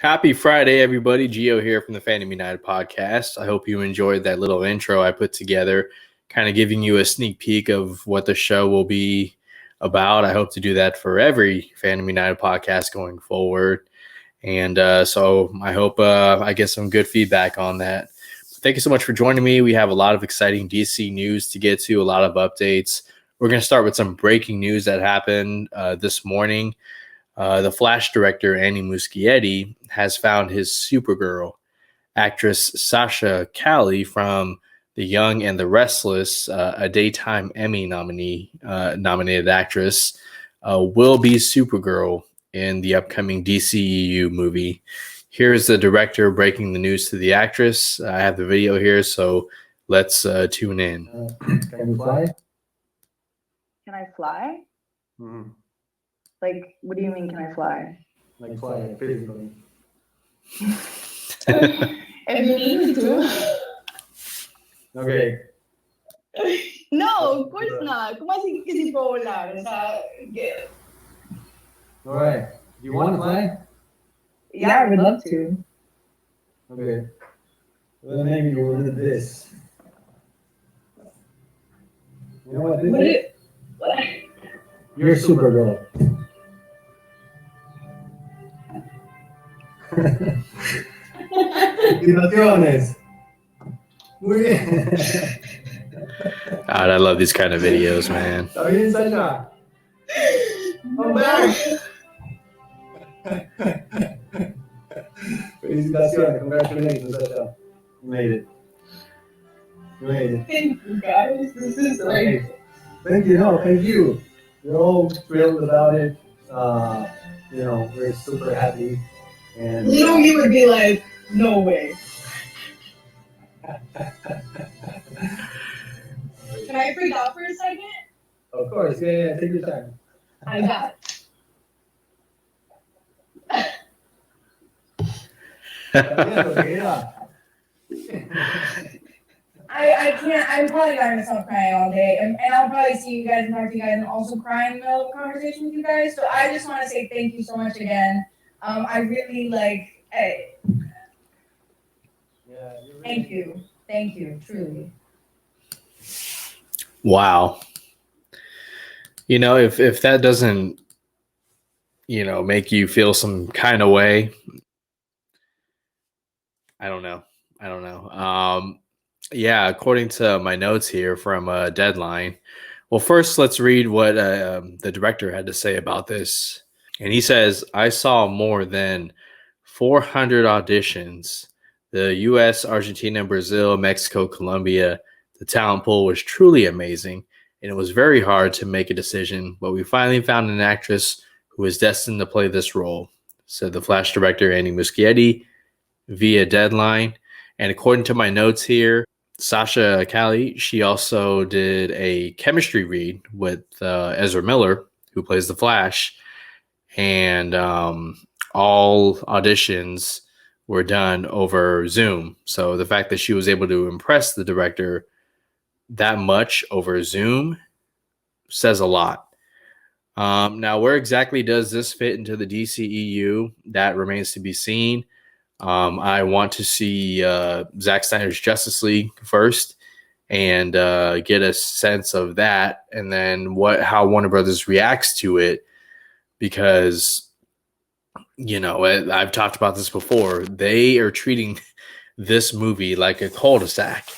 Happy Friday, everybody. Gio here from the Fandom United podcast. I hope you enjoyed that little intro I put together, kind of giving you a sneak peek of what the show will be about. I hope to do that for every Fandom United podcast going forward. And so I hope I get some good feedback on that. Thank you so much for joining me. We have a lot of exciting DC news to get to, a lot of updates. We're going to start with some breaking news that happened this morning. The Flash director, Andy Muschietti, has found his Supergirl. Actress Sasha Calle from The Young and the Restless, a Daytime Emmy nominated actress, will be Supergirl in the upcoming DCEU movie. Here's the director breaking the news to the actress. I have the video here, so let's tune in. Can you fly? Can I fly? Mm-hmm. Like, what do you mean, can I fly? Like fly physically. And you need to. Okay. No, of course not. ¿Cómo así que sí puedo volar? O sea, All right. Do you want to fly? yeah, I would love to. Okay. Well, maybe we'll do this. You know what this is? What? You're Supergirl. Felicitaciones. Muy bien. God, I love these kind of videos, man. Está bien, Sasha. I'm back. Felicitaciones. Congratulations, Sasha. You made it. You made it. Thank you, guys. This is like... Thank you. No, thank you. We're all thrilled about it. We're super happy. And you would be like, no way. Can I freak out for a second? Of course, yeah, take your time. I got I can't. I'm probably by myself crying all day, and I'll probably see you guys and talk to you guys, and also cry in the middle of a conversation with you guys. So I just want to say thank you so much again. I really like. Thank you, truly. Wow. If that doesn't, make you feel some kind of way, I don't know. Yeah, according to my notes here from Deadline. Well, first, let's read what the director had to say about this. And he says, I saw more than 400 auditions. The U.S., Argentina, Brazil, Mexico, Colombia. The talent pool was truly amazing, and it was very hard to make a decision, but we finally found an actress who is destined to play this role, said the Flash director Andy Muschietti via Deadline. And according to my notes here, Sasha Calle, she also did a chemistry read with Ezra Miller, who plays the Flash, and all auditions were done over Zoom. So the fact that she was able to impress the director that much over Zoom says a lot. Now, where exactly does this fit into the DCEU? That remains to be seen. I want to see Zack Snyder's Justice League first and get a sense of that, and then how Warner Brothers reacts to it, because I've talked about this before. They are treating this movie like a cul-de-sac.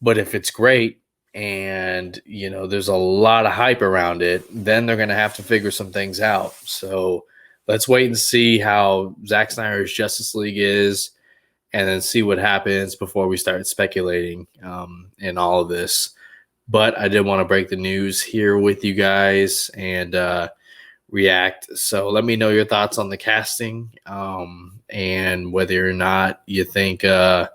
But if it's great and, there's a lot of hype around it, then they're going to have to figure some things out. So let's wait and see how Zack Snyder's Justice League is, and then see what happens before we start speculating in all of this. But I did want to break the news here with you guys and react. So let me know your thoughts on the casting and whether or not you think Supergirl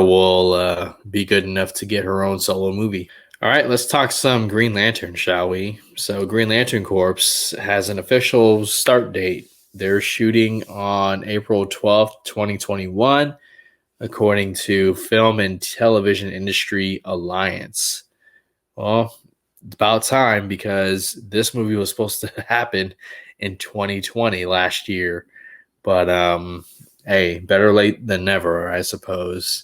will be good enough to get her own solo movie. All right, let's talk some Green Lantern, shall we? So Green Lantern Corps has an official start date. They're shooting on April 12th, 2021, according to Film and Television Industry Alliance. Well, it's about time, because this movie was supposed to happen in 2020 last year. But hey, better late than never, I suppose.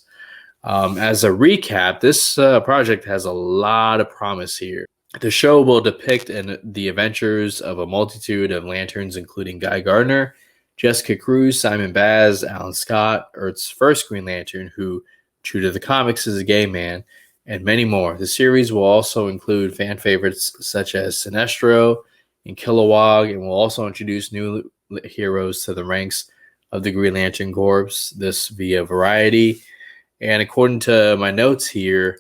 As a recap, this project has a lot of promise here. The show will depict the adventures of a multitude of lanterns, including Guy Gardner, Jessica Cruz, Simon Baz, Alan Scott, Earth's first Green Lantern, who, true to the comics, is a gay man, and many more. The series will also include fan favorites such as Sinestro and Kilowog, and will also introduce new heroes to the ranks of the Green Lantern Corps, this via Variety. And according to my notes here,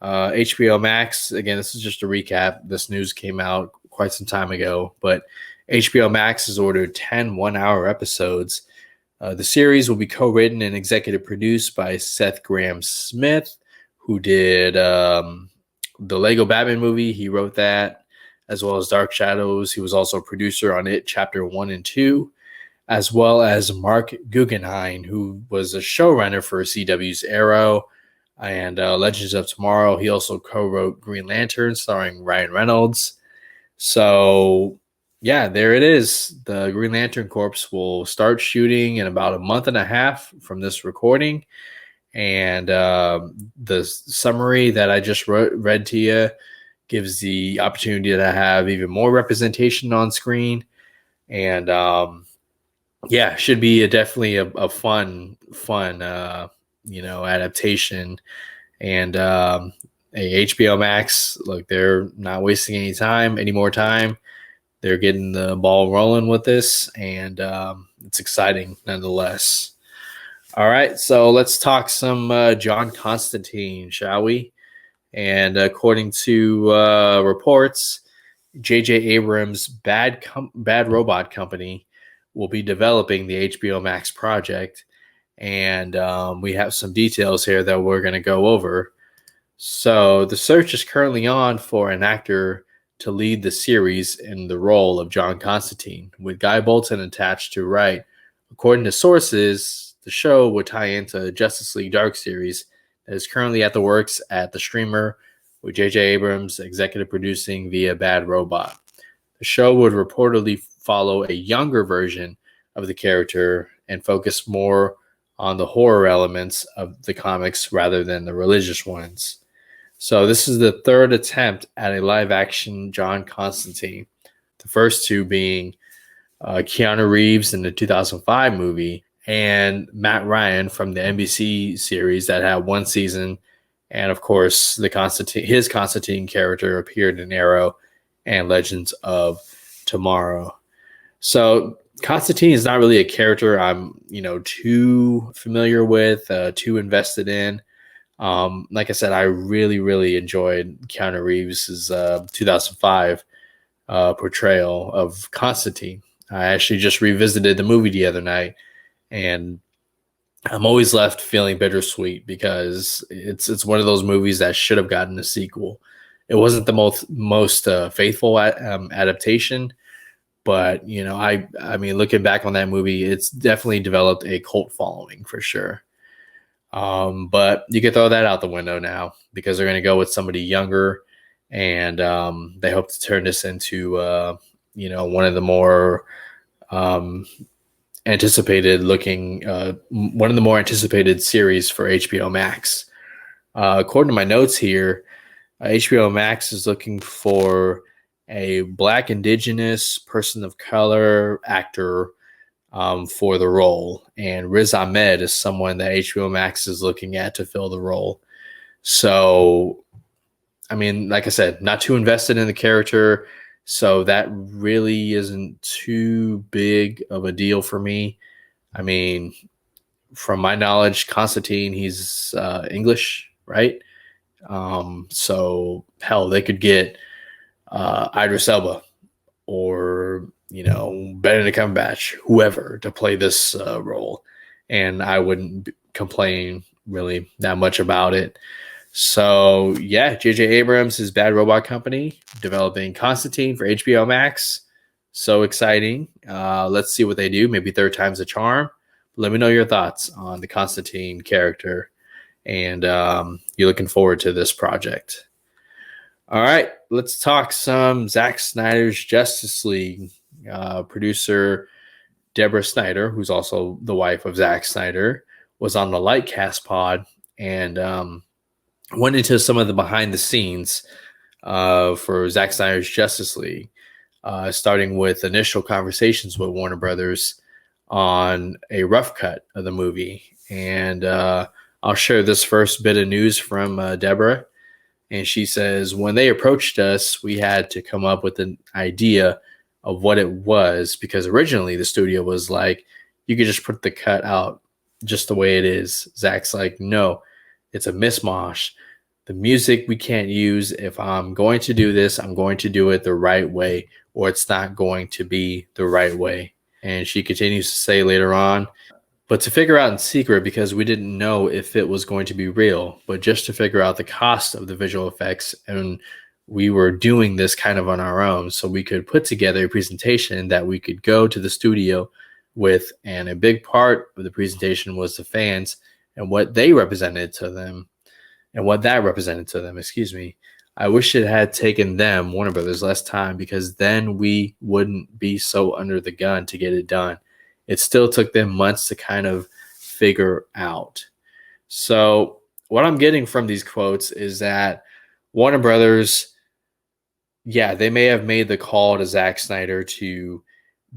HBO Max, again, this is just a recap. This news came out quite some time ago, but HBO Max has ordered 10 one-hour episodes. The series will be co-written and executive produced by Seth Grahame-Smith, who did the Lego Batman movie. He wrote that, as well as Dark Shadows. He was also a producer on it, Chapter 1 and 2, as well as Mark Guggenheim, who was a showrunner for CW's Arrow and Legends of Tomorrow. He also co-wrote Green Lantern, starring Ryan Reynolds. So, yeah, there it is. The Green Lantern Corps will start shooting in about a month and a half from this recording. And the summary that I just read to you gives the opportunity to have even more representation on screen. And, yeah, should be definitely a fun adaptation. And a HBO Max, look, they're not wasting any more time. They're getting the ball rolling with this, and it's exciting nonetheless. All right, so let's talk some John Constantine, shall we? And according to reports, J.J. Abrams' Bad Robot Company will be developing the HBO Max project. And we have some details here that we're going to go over. So the search is currently on for an actor to lead the series in the role of John Constantine, with Guy Bolton attached to write. According to sources, the show would tie into Justice League Dark series that is currently at the works at the streamer, with J.J. Abrams executive producing via Bad Robot. The show would reportedly follow a younger version of the character and focus more on the horror elements of the comics rather than the religious ones. So this is the third attempt at a live-action John Constantine, the first two being Keanu Reeves in the 2005 movie and Matt Ryan from the NBC series that had one season. And, of course, his Constantine character appeared in Arrow and Legends of Tomorrow. So Constantine is not really a character I'm, too familiar with, too invested in. Like I said, I really, really enjoyed Keanu Reeves' 2005 portrayal of Constantine. I actually just revisited the movie the other night, and I'm always left feeling bittersweet because it's one of those movies that should have gotten a sequel. It wasn't the most faithful adaptation. But, I mean, looking back on that movie, it's definitely developed a cult following for sure. But you can throw that out the window now because they're going to go with somebody younger, and they hope to turn this into, one of the more anticipated series for HBO Max. According to my notes here, HBO Max is looking for a Black Indigenous person of color actor for the role. And Riz Ahmed is someone that HBO Max is looking at to fill the role. So, I mean, like I said, not too invested in the character. So that really isn't too big of a deal for me. I mean, from my knowledge, Constantine, he's English, right? So, hell, they could get Idris Elba or Benedict Cumberbatch, whoever, to play this role, and I wouldn't complain really that much about it. So yeah, J.J. Abrams, his Bad Robot Company, developing Constantine for HBO Max. So exciting. Let's see what they do. Maybe third time's a charm. Let me know your thoughts on the Constantine character, and you're looking forward to this project. All right, let's talk some Zack Snyder's Justice League. Producer Deborah Snyder, who's also the wife of Zack Snyder, was on the Lightcast pod and went into some of the behind the scenes for Zack Snyder's Justice League, starting with initial conversations with Warner Brothers on a rough cut of the movie. And I'll share this first bit of news from Deborah. And she says, when they approached us, we had to come up with an idea of what it was, because originally the studio was like, you could just put the cut out just the way it is. Zach's like, no, it's a mishmash. The music we can't use. If I'm going to do this, I'm going to do it the right way, or it's not going to be the right way. And she continues to say later on, but to figure out in secret, because we didn't know if it was going to be real, but just to figure out the cost of the visual effects. And we were doing this kind of on our own, so we could put together a presentation that we could go to the studio with. And a big part of the presentation was the fans and what they represented to them, and what that represented to them, excuse me. I wish it had taken them, Warner Brothers, less time, because then we wouldn't be so under the gun to get it done. It still took them months to kind of figure out. So what I'm getting from these quotes is that Warner Brothers, yeah, they may have made the call to Zack Snyder to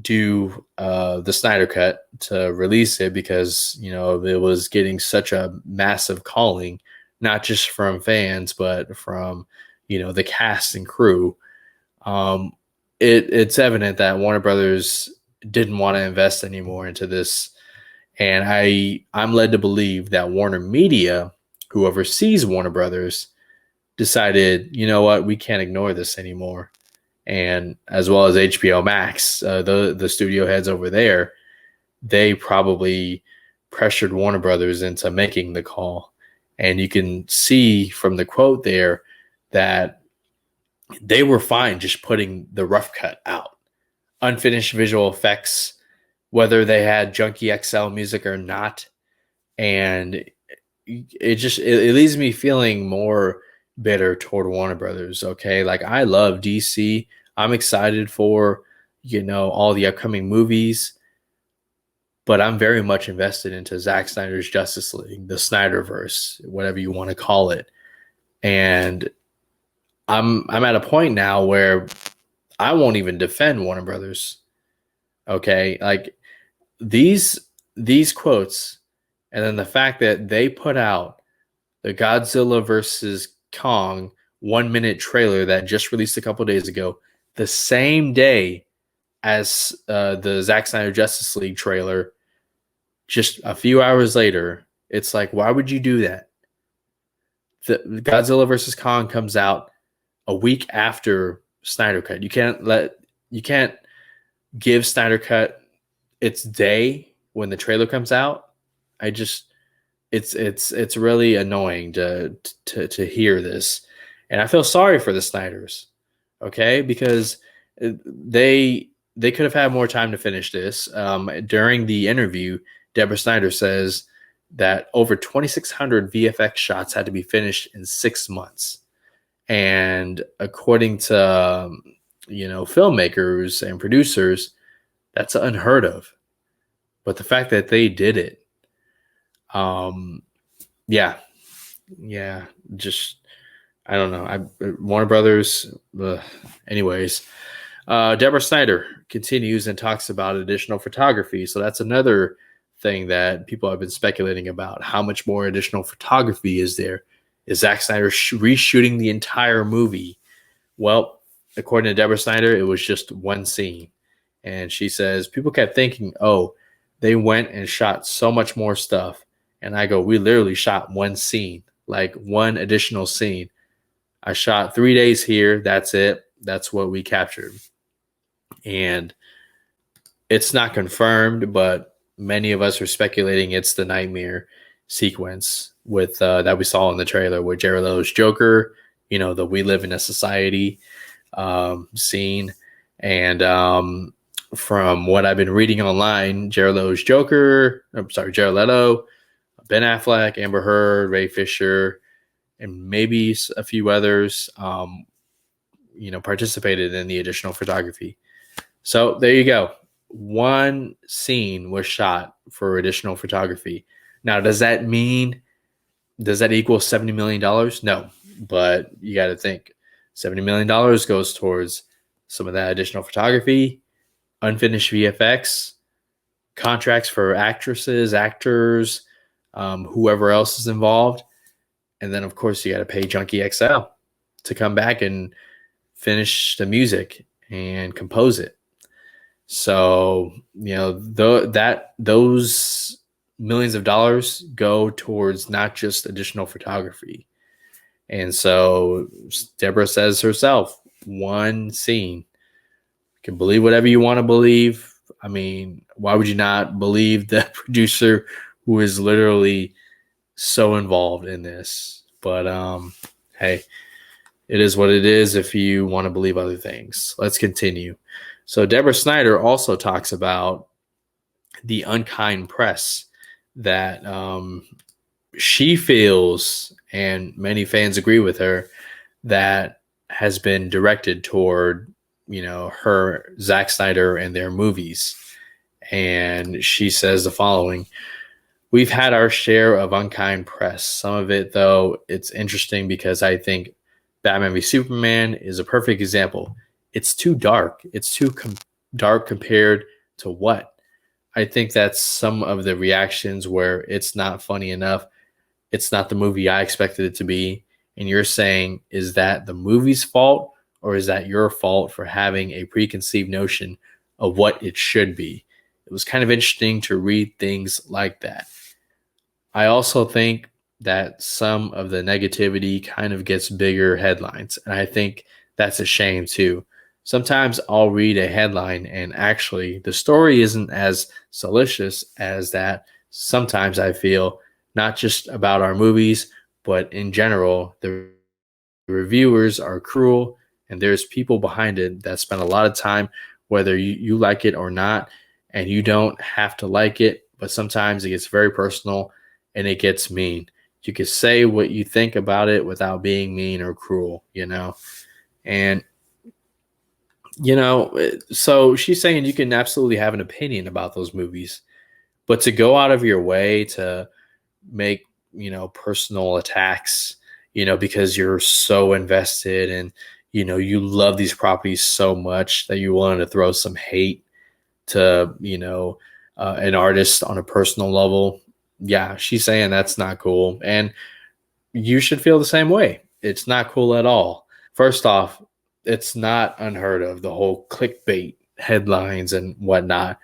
do the Snyder Cut, to release it, because, you know, it was getting such a massive calling, not just from fans, but from, you know, the cast and crew. It's evident that Warner Brothers didn't want to invest anymore into this. And I'm led to believe that Warner Media, who oversees Warner Brothers, decided, you know what, we can't ignore this anymore. And as well as HBO Max, the studio heads over there, they probably pressured Warner Brothers into making the call. And you can see from the quote there that they were fine just putting the rough cut out. Unfinished visual effects, whether they had Junkie XL music or not. And it leaves me feeling more bitter toward Warner Brothers. Okay. Like, I love DC. I'm excited for, you know, all the upcoming movies, but I'm very much invested into Zack Snyder's Justice League, the Snyderverse, whatever you want to call it. And I'm at a point now where I won't even defend Warner Brothers. Okay. Like, these quotes, and then the fact that they put out the Godzilla versus Kong 1-minute trailer that just released a couple days ago, the same day as the Zack Snyder Justice League trailer, just a few hours later. It's like, why would you do that? The Godzilla versus Kong comes out a week after Snyder Cut. You can't give Snyder Cut its day when the trailer comes out. It's really annoying to hear this. And I feel sorry for the Snyders, okay? Because they could have had more time to finish this. During the interview, Deborah Snyder says that over 2,600 VFX shots had to be finished in 6 months. And according to, you know, filmmakers and producers, that's unheard of. But the fact that they did it, just, I don't know. Warner Brothers, anyways. Deborah Snyder continues and talks about additional photography. So that's another thing that people have been speculating about. How much more additional photography is there? Is Zack Snyder reshooting the entire movie? Well, according to Deborah Snyder, it was just one scene. And she says, people kept thinking, oh, they went and shot so much more stuff. And I go, we literally shot one scene, like one additional scene. I shot 3 days here. That's it. That's what we captured. And it's not confirmed, but many of us are speculating it's the nightmare sequence with that we saw in the trailer with Jared Leto's Joker, you know, the We Live in a Society scene. And from what I've been reading online, Jared Leto, Ben Affleck, Amber Heard, Ray Fisher, and maybe a few others, participated in the additional photography. So there you go. one scene was shot for additional photography. Now, does that equal $70 million? No, but you got to think $70 million goes towards some of that additional photography, unfinished VFX, contracts for actresses, actors, whoever else is involved. And then, of course, you got to pay Junkie XL to come back and finish the music and compose it. So, those millions of dollars go towards not just additional photography. And so Deborah says herself, one scene. You can believe whatever you want to believe. I mean, why would you not believe the producer who is literally so involved in this? But hey, it is what it is if you want to believe other things. Let's continue. So Deborah Snyder also talks about the unkind press that she feels, and many fans agree with her, that has been directed toward, her, Zack Snyder, and their movies. And she says the following: "We've had our share of unkind press. Some of it, though, it's interesting because I think Batman v Superman is a perfect example. It's too dark. It's too dark compared to what? I think that's some of the reactions where it's not funny enough. It's not the movie I expected it to be. And you're saying, is that the movie's fault, or is that your fault for having a preconceived notion of what it should be?" It was kind of interesting to read things like that. I also think that some of the negativity kind of gets bigger headlines. And I think that's a shame too. Sometimes I'll read a headline and actually the story isn't as salacious as that. Sometimes I feel, not just about our movies, but in general, the reviewers are cruel, and there's people behind it that spend a lot of time, whether you like it or not, and you don't have to like it, but sometimes it gets very personal and it gets mean. You can say what you think about it without being mean or cruel, And, so she's saying you can absolutely have an opinion about those movies, but to go out of your way to make, personal attacks, because you're so invested and, you love these properties so much that you want to throw some hate to, an artist on a personal level. Yeah, she's saying that's not cool. And you should feel the same way. It's not cool at all. First off, it's not unheard of, the whole clickbait headlines and whatnot,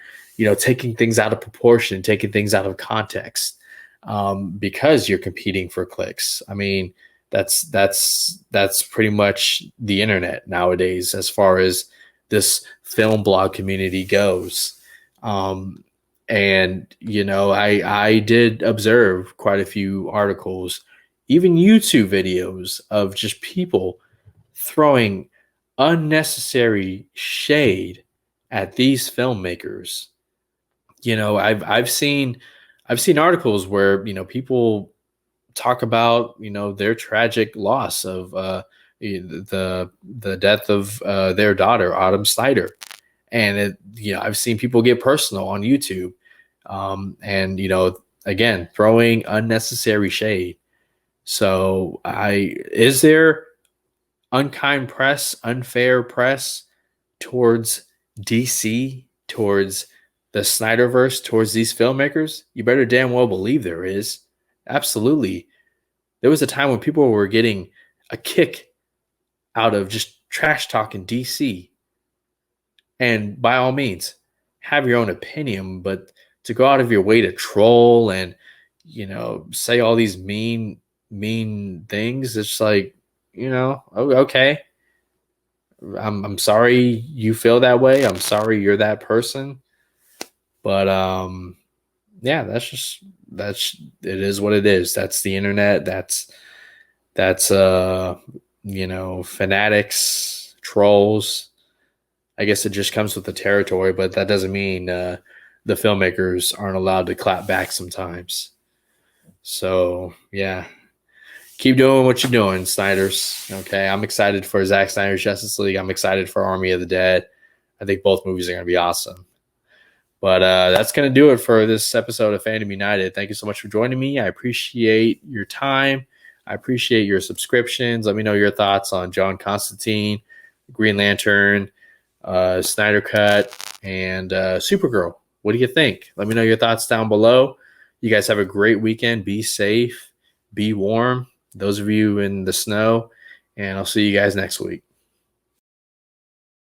taking things out of proportion, taking things out of context, because you're competing for clicks. I mean, that's pretty much the internet nowadays as far as this film blog community goes. And, I did observe quite a few articles, even YouTube videos of just people throwing unnecessary shade at these filmmakers. I've seen articles where, people talk about, their tragic loss of the death of their daughter, Autumn Snyder. And I've seen people get personal on YouTube, and again, throwing unnecessary shade. So is there unkind press, unfair press towards DC, towards the Snyderverse, towards these filmmakers? You better damn well believe there is. Absolutely. There was a time when people were getting a kick out of just trash talking DC. And by all means, have your own opinion, but to go out of your way to troll and, say all these mean things, it's like, okay. I'm sorry you feel that way. I'm sorry you're that person. But yeah, it is what it is. That's the internet. That's fanatics, trolls. I guess it just comes with the territory, but that doesn't mean the filmmakers aren't allowed to clap back sometimes. So yeah, keep doing what you're doing, Snyders. Okay, I'm excited for Zack Snyder's Justice League. I'm excited for Army of the Dead. I think both movies are going to be awesome. But that's going to do it for this episode of Fandom United. Thank you so much for joining me. I appreciate your time. I appreciate your subscriptions. Let me know your thoughts on John Constantine, Green Lantern, Snyder Cut, and Supergirl. What do you think? Let me know your thoughts down below. You guys have a great weekend. Be safe. Be warm. Those of you in the snow. And I'll see you guys next week.